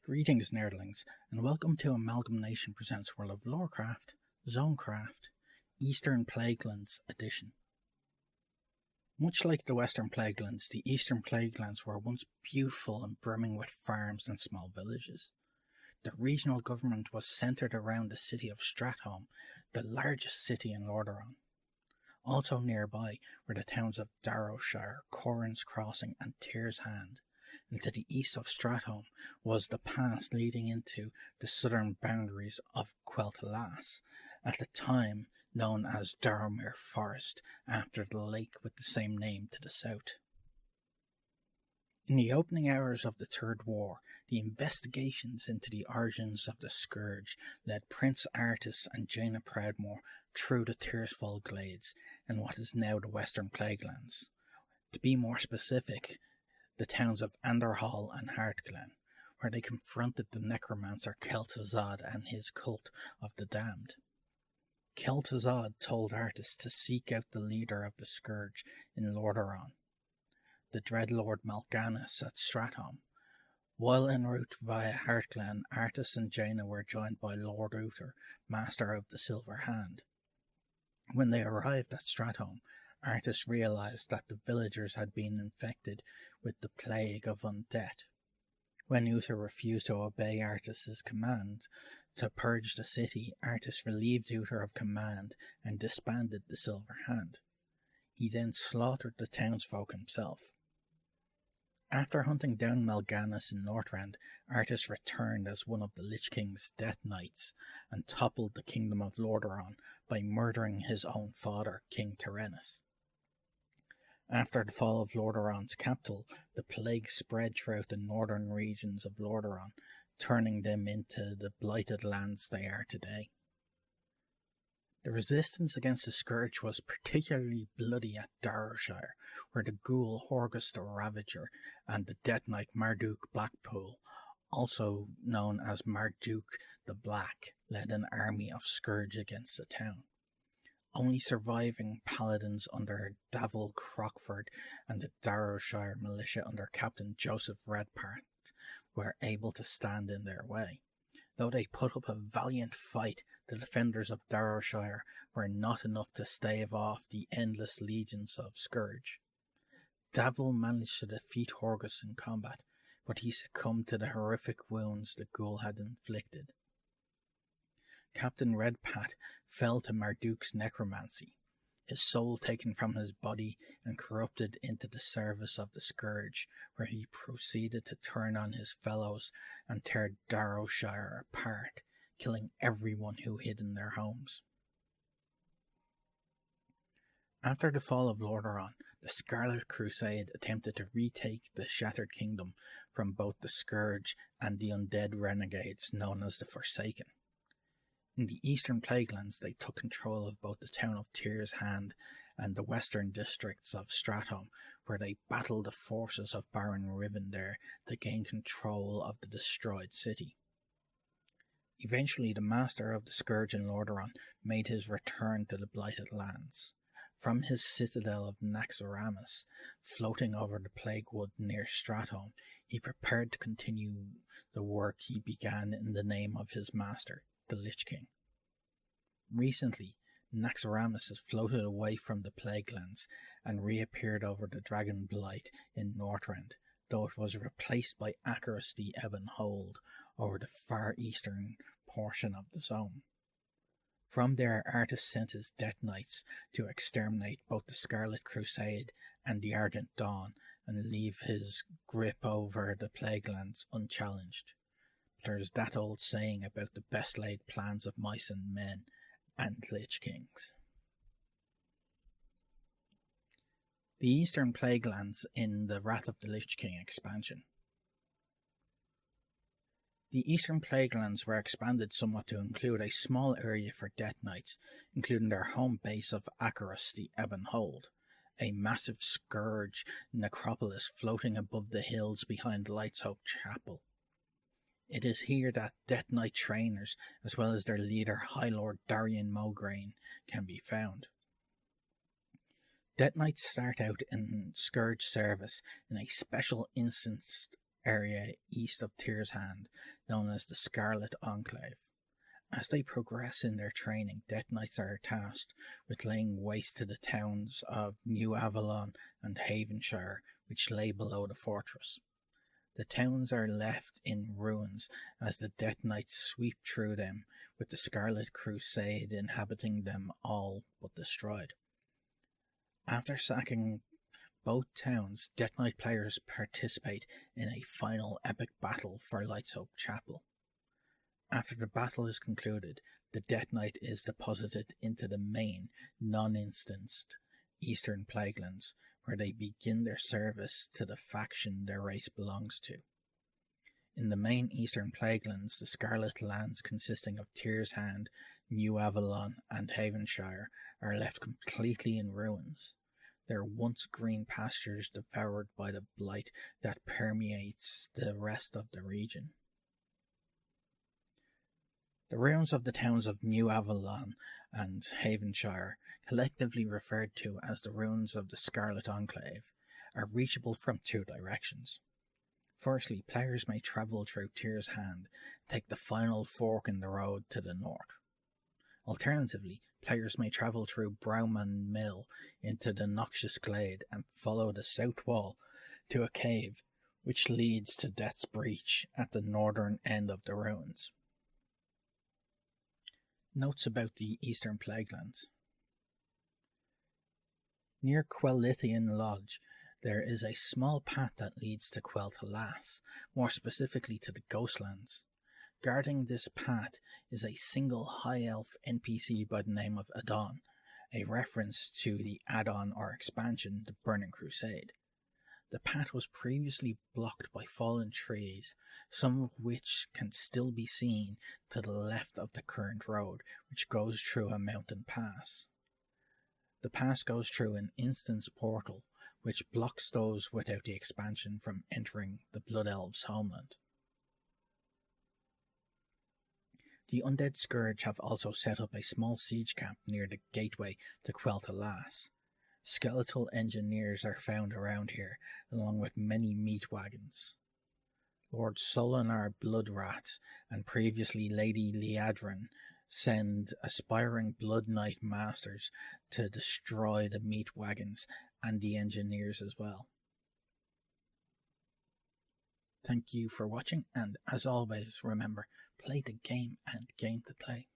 Greetings, nerdlings, and welcome to AmalgamNation Presents World of Lorecraft, Zonecraft, Eastern Plaguelands Edition. Much like the Western Plaguelands, the Eastern Plaguelands were once beautiful and brimming with farms and small villages. The regional government was centred around the city of Stratholme, the largest city in Lordaeron. Also nearby were the towns of Darrowshire, Corrin's Crossing and Tyr's Hand, and to the east of Stratholme was the pass leading into the southern boundaries of Quel'Thalas, at the time known as Darrowmere Forest, after the lake with the same name to the south. In the opening hours of the Third War, the investigations into the origins of the Scourge led Prince Artus and Jaina Proudmoore through the Tirsfall Glades in what is now the Western Plaguelands. To be more specific, the towns of Anderhall and Heartglen, where they confronted the necromancer Kel'Thuzad and his cult of the Damned. Kel'Thuzad told Artus to seek out the leader of the Scourge in Lordaeron, the Dreadlord Mal'Ganis at Stratholme. While en route via Heartglen, Artus and Jaina were joined by Lord Uther, Master of the Silver Hand. When they arrived at Stratholme, Artus realized that the villagers had been infected with the plague of undeath. When Uther refused to obey Artus's command to purge the city, Artus relieved Uther of command and disbanded the Silver Hand. He then slaughtered the townsfolk himself. After hunting down Mal'Ganis in Northrend, Artus returned as one of the Lich King's Death Knights and toppled the kingdom of Lordaeron by murdering his own father, King Terenas. After the fall of Lordaeron's capital, the plague spread throughout the northern regions of Lordaeron, turning them into the blighted lands they are today. The resistance against the Scourge was particularly bloody at Darrowshire, where the ghoul Horgus the Ravager and the Death Knight Marduk Blackpool, also known as Marduk the Black, led an army of Scourge against the town. Only surviving paladins under Davil Crockford and the Darrowshire militia under Captain Joseph Redpart were able to stand in their way. Though they put up a valiant fight, the defenders of Darrowshire were not enough to stave off the endless legions of Scourge. Davil managed to defeat Horgus in combat, but he succumbed to the horrific wounds the ghoul had inflicted. Captain Redpat fell to Marduk's necromancy, his soul taken from his body and corrupted into the service of the Scourge, where he proceeded to turn on his fellows and tear Darrowshire apart, killing everyone who hid in their homes. After the fall of Lordaeron, the Scarlet Crusade attempted to retake the Shattered Kingdom from both the Scourge and the undead renegades known as the Forsaken. In the Eastern Plaguelands, they took control of both the town of Tyr's Hand and the western districts of Stratholme, where they battled the forces of Baron Rivendare to gain control of the destroyed city. Eventually, the Master of the Scourge in Lordaeron made his return to the Blighted Lands. From his citadel of Naxxramas, floating over the Plague Wood near Stratholme, he prepared to continue the work he began in the name of his master, the Lich King. Recently, Naxxramas has floated away from the Plaguelands and reappeared over the Dragon Blight in Northrend, though it was replaced by Acheras the Ebon Hold over the far eastern portion of the zone. From there, Artus sent his Death Knights to exterminate both the Scarlet Crusade and the Argent Dawn and leave his grip over the Plaguelands unchallenged. There's that old saying about the best laid plans of mice and men and Lich Kings. The Eastern Plaguelands in the Wrath of the Lich King expansion. The Eastern Plaguelands were expanded somewhat to include a small area for Death Knights, including their home base of Acheras the Ebon Hold, a massive Scourge necropolis floating above the hills behind Light's Hope Chapel. It is here that Death Knight trainers, as well as their leader High Lord Darian Mograine, can be found. Death Knights start out in Scourge service in a special instanced area east of Tyr's Hand, known as the Scarlet Enclave. As they progress in their training, Death Knights are tasked with laying waste to the towns of New Avalon and Havenshire, which lay below the fortress. The towns are left in ruins as the Death Knights sweep through them, with the Scarlet Crusade inhabiting them all but destroyed. After sacking both towns, Death Knight players participate in a final epic battle for Light's Hope Chapel. After the battle is concluded, the Death Knight is deposited into the main, non-instanced Eastern Plaguelands, where they begin their service to the faction their race belongs to. In the main Eastern Plaguelands, the Scarlet Lands consisting of Tyr's Hand, New Avalon, and Havenshire are left completely in ruins, their once green pastures devoured by the blight that permeates the rest of the region. The ruins of the towns of New Avalon and Havenshire, collectively referred to as the ruins of the Scarlet Enclave, are reachable from two directions. Firstly, players may travel through Tyr's Hand, take the final fork in the road to the north. Alternatively, players may travel through Browman Mill into the Noxious Glade and follow the south wall to a cave which leads to Death's Breach at the northern end of the ruins. Notes about the Eastern Plaguelands. Near Quelithian Lodge, there is a small path that leads to Quel'Thalas, more specifically to the Ghostlands. Guarding this path is a single High Elf NPC by the name of Adon, a reference to the add-on or expansion, the Burning Crusade. The path was previously blocked by fallen trees, some of which can still be seen to the left of the current road, which goes through a mountain pass. The pass goes through an instance portal, which blocks those without the expansion from entering the Blood Elves' homeland. The Undead Scourge have also set up a small siege camp near the gateway to Quel'Thalas. Skeletal engineers are found around here, along with many meat wagons. Lord Solinar Bloodrat and previously Lady Liadrin send aspiring Blood Knight masters to destroy the meat wagons and the engineers as well. Thank you for watching, and as always, remember, play the game and game to play.